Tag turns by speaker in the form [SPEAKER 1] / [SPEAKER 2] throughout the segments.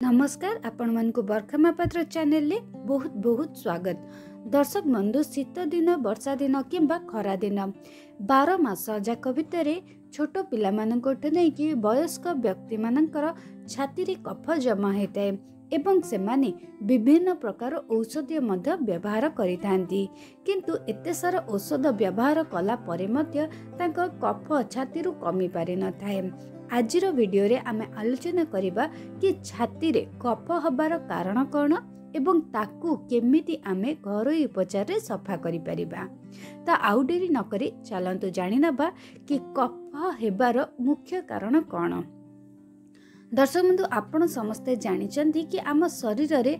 [SPEAKER 1] नमस्कार आपण मन को बरखा महापात्र चैनल ले बहुत बहुत स्वागत। दर्शक बंधु शीत दिन वर्षा दिन किंबा खरा दिन 12 मास जाक भितर छोट पिला मानकोठु नै कि वयस्क व्यक्ति मानकर छाती रे कफ जमा होता एवं सेमाने विभिन्न प्रकार औषधीय मध्य व्यवहार करिथांती किंतु एते सारा औषध व्यवहार कला परे मध्य तांको कफ छाती रु कमी पारि न थाए। आजिर वीडियो रे आमे आलोचना करिबा कि छाती रे कफ हबार कारण कौन एवं ताकू केमिति आमे घरोई उपचार रे सफा करि परिबा। ता आउ डेरी न करी चलंतु जानि नबा कि कफ हेबार मुख्य कारण कौन। दर्शक बंधु आपण समस्ते जानिचंती कि आम शरीर रे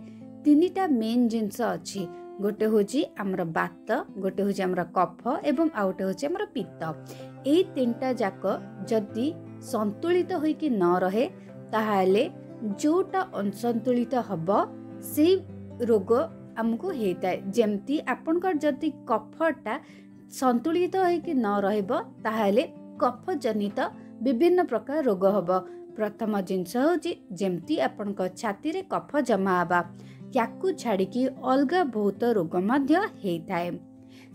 [SPEAKER 1] तीनिटा मेन जिंस अछि। गोटे होची हमर बात, गोटे होची हमर कफ एवं आउटे होची हमर पित्त। एई तीनटा जाक जदि संतुलित होई कि न रहे ताहाले जोटा असंतुलित हबो से रोग हमको हेताय। जेमती आपनकर जदि कफटा संतुलित होई कि न रहबो ताहाले कफ जनित विभिन्न प्रकार रोग हबो। प्रथम जिंस होची जेमती आपनकर छाती रे कफ जमा आबा याकू छाड़ी कि अलगा बहुत रोग मध्य हेताय।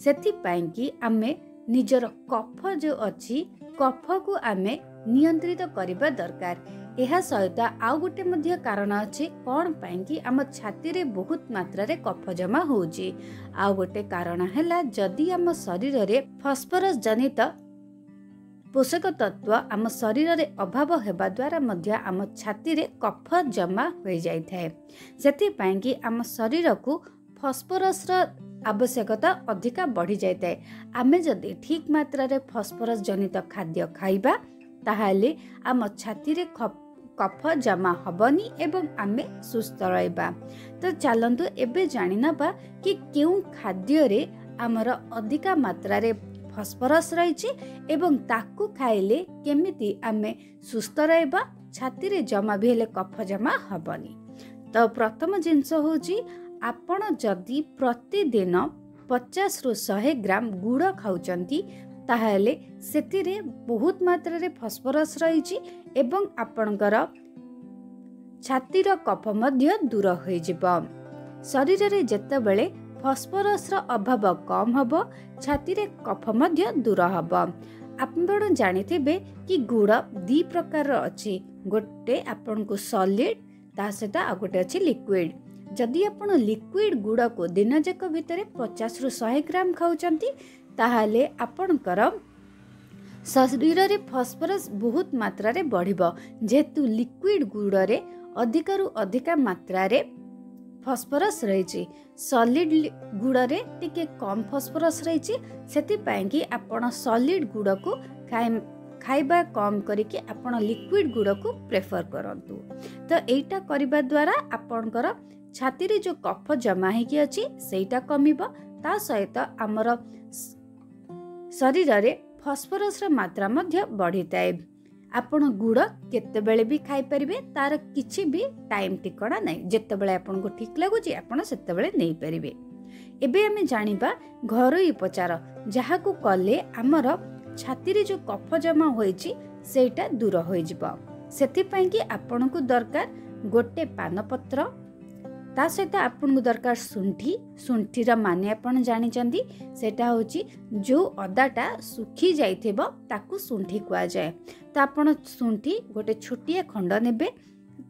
[SPEAKER 1] सेथि पई कि आमे निजर कफ जो अछि कफ को आमे नियंत्रित करिबा दरकार। एहा सहित आउ गोटे मध्य कारण अछि कोन पई कि आम छाती रे बहुत मात्रा रे कफ जमा होउची। आउ गोटे कारण हैला जदि आम शरीर रे फास्फोरस जनित पोषक तत्व आम शरीर रे अभाव हेबा द्वारा मध्य आम छाती रे कफ जमा हो जाय थाए। सेथि पई कि आम शरीर को फास्फोरस रा आवश्यकता अधिका बढ़ी जाय थाए। आमे जदि ठीक मात्रा रे फास्फोरस जनित खाद्य खाइबा ताहाले आम छाती रे कफ जमा हबनी एवं आमे सुस्थ रहबा। तो चलंतु एबे जानि नबा कि केउ खाद्य रे आमर अधिका मात्रा रे फास्फोरस रहिछि एवं ताकू खाइले केमिति आमे सुस्थ रहबा, छाती रे जमा भी हेले कफ जमा हबनी। तो प्रथम जिंस होची आपण जदि प्रतिदिन 50 रु 100 ग्राम गुड़ खाउचंती ताहाले सेतिरे बहुत मात्रा रे फास्फोरस रहिछि एवं आपणकर छाती रो कफ मध्य दूर होई जिवो। शरीर रे जेतेबेले फास्फोरस रो अभाव कम हबो छाती रे कफ मध्य दूर हबो। आपण जानिथिबे कि गुड़ दी प्रकार रो अछि। गोटे आपन को सॉलिड ता सेटा आ गोटे अछि लिक्विड। जदि आपण लिक्विड गुड़ को दिन जक भितरे 50 रु 100 ग्राम खाउचंती ताहाले आपणकर शरीर रे फास्फोरस बहुत मात्रा रे बढ़िबो। जेतु लिक्विड गुड़ रे अधिका रु अधिका मात्रा रे फास्फोरस रहिछि, सॉलिड गुड़ रे टिके कम फास्फोरस रहिछि। सेति पई कि आपण सॉलिड गुड़ को खाइबा कम करिके आपण लिक्विड गुड़ को प्रेफर करंतु। तो एटा करिबा द्वारा आपणकर छाती रे जो कफ जमा हेकी अछि सेटा कमिबो। ता सहित हमर शरीर रे फास्फोरस रा मात्रा मध्य बढ़िताए। आपण गुड़ केतेबेले भी खाई परिबे, तार किछि भी टाइम टिकड़ा नै। जेतेबेले आपण को ठीक लागुची आपण सेतेबेले नै परिबे। एबे हमें जानिबा घरोई उपचार जहा को कले हमर छाती रे जो कफ जमा होईची सेटा दूर होई जिवो। सेति पई कि आपण को दरकार गोटे पान पत्र, ता सहित आपन को दरकार सुंठी। सुंठी रा माने आपण जानि चंदी सेटा होची जो अदाटा सुखी जाइथिबो ताकू सुंठी कुआ जाय। त आपण सुंठी गोटे छोटिया खंड नेबे,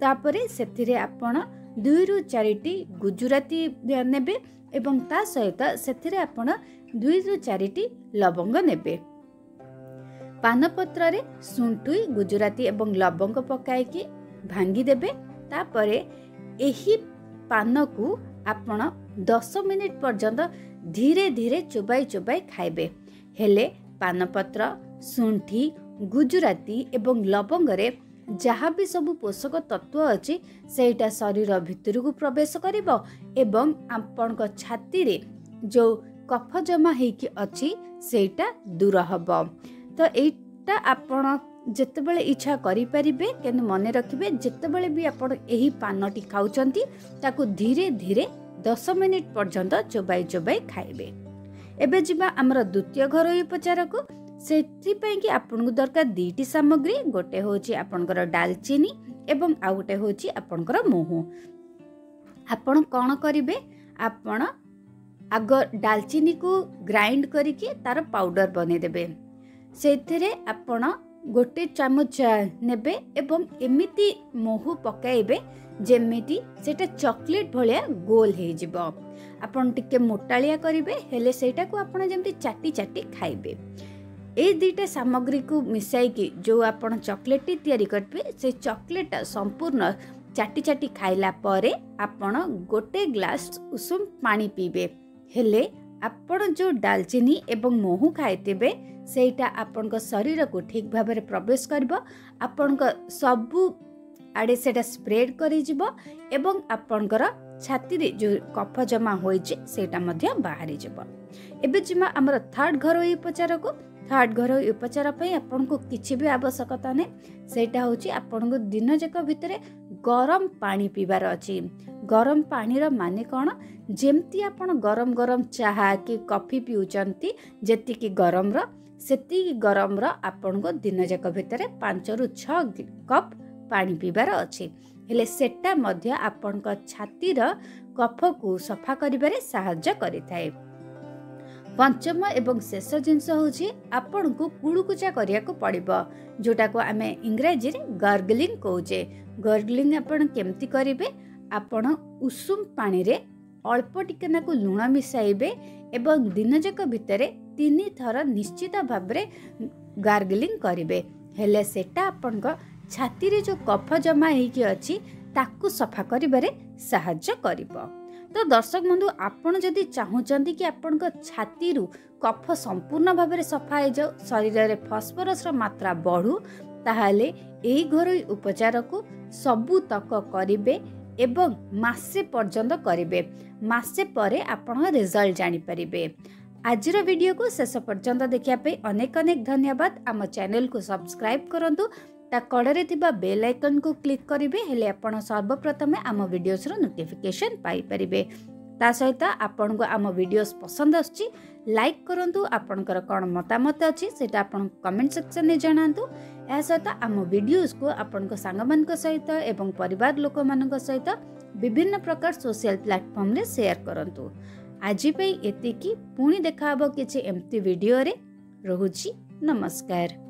[SPEAKER 1] तापरे सेथिरे आपण 2 रु 4 टी गुजराती नेबे एवं ता सहित सेथिरे आपण 2 रु 4 टी लवंग नेबे। पान पत्र रे सुंठी गुजराती एवं लवंग पकाई के भांगी देबे। तापरे एही पान को आपण 10 मिनिट पर्यंत धीरे धीरे चुबाई चुबाई खाइबे। हेले पान पत्र, सुंठी, गुजराती एवं लवंग रे जहाँ भी सब पोषक तत्व अछि सेटा शरीर भितर को प्रवेश करिवो एवं आपण को छाती रे जो कफ जमा हेकी अछि सेटा दूर हबो। तो एटा आपण जेतेबेले इच्छा करि परिबे, केन मने रखिबे जेतेबेले भी आपण एही पानटी खाउचंती ताकू धीरे धीरे 10 मिनिट पर्यंत चोबाई चोबाई खाइबे। एबे जिबा हमर द्वितीय घरोई उपचार को। सेति पई कि आपण को दरकार 2टी सामग्री। गोटे होची आपनकर दालचीनी एवं आउ गोटे होची आपणकर महू। आपण कौन करिवे, आपण आग डालचीनी को ग्राइंड करिके तार पाउडर बने देबे। सेथिरे आपण गोटे चामच नेबे एवं एमिति महू पकाइबे जेमिति सेटा चॉकलेट भलिया गोल हे जिवो। आपण टिके मोटालिया करिवे हेले सेटा को आपण जेमति चाटी चाटी खाइबे। ए दुईटा सामग्री को मिसाई कि जो आपण चॉकलेट तैयारी करबे से चॉकलेट संपूर्ण चाटी चाटी खाइला परे आपण गोटे ग्लास उषुम पानी पीबे। हेले आपण जो डालचीनी एवं महू खाइतेबे सेटा आपण शरीर को ठीक भाव में प्रवेश करबो, आपण सबु आड़े सेटा स्प्रेड करी जिवो एवं आपणकर छाती रे जो कफ जमा होइछि सेटा मध्य बाहरी जिवो। एबे जिमा हमर थर्ड घरोई उपचार को। थर्ड घरोई उपचार पई आपण को किछि भी आवश्यकता नै, सेटा होछि आपण को दिन जक भितरे गरम पानी पीबार अछि। गरम पानी रो माने कोन, जेमति आपण गरम गरम चाहा कि कॉफी पिउचंती जेति कि गरम रो सेति गरम रो आपण को दिन जक भितरे 5 रु 6 कप पानी पीबार अछि। हेले सेटा मध्य आपण को छाती रो कफ को सफा करिबारे सहायता करिथाय। पंचम एवं शेष जिनस होछि आपण को कुळुकुचा करिया को पड़िबो, जोटा को आमे इंग्रजी रे गार्गलिंग कहूचे। गार्गलिंग आपण केमति करिवे, आपण उषुम पानी रे अल्प टिके नाकु लुण मिसाइबे एवं दिन जक भितरे 3 थर निश्चित भाबरे गार्गलिंग करिवे। हेले सेटा आपण को छाती रे जो कफ जमा हेकी अछि ताकू सफा करिबारे सहायता करिवो। तो दर्शक बंधु, आपण जदि चाहूचंती कि आपण को छाती रु कफ संपूर्ण भाव में सफा हो जाओ, शरीर रे फॉस्फोरस मात्रा बढ़ू, ताहाले एही घरोई उपचार को सबु तक करिवे एवं मासे पर्यंत करिवे। मासे परे आपण रिजल्ट जानि परिबे। आजिर वीडियो को शेष पर्यंत देखिया पे अनेक अनेक धन्यवाद। आम चैनल को सब्सक्राइब करंतु, ता कड़े थिबा बेल आइकन को क्लिक करिवे, हेले आपण सर्वप्रथमे आम वीडियोस रो नोटिफिकेशन पाई परिबे। ता सहित आपण को आम वीडियोस पसंद आछि लाइक करंतु, आपणकर कोन मतामत अछि सेटा आपण कमेंट सेक्शन में जणांतु। ए सहित आम वीडियोस को आपण को संग मान को सहित एवं परिवार लोक मान को सहित विभिन्न प्रकार सोशल प्लेटफॉर्म रे शेयर करंतु। आजि पे एतिकी, पुणी देखा हबो किछि एम्ति वीडियो रे। रहुछि, नमस्कार।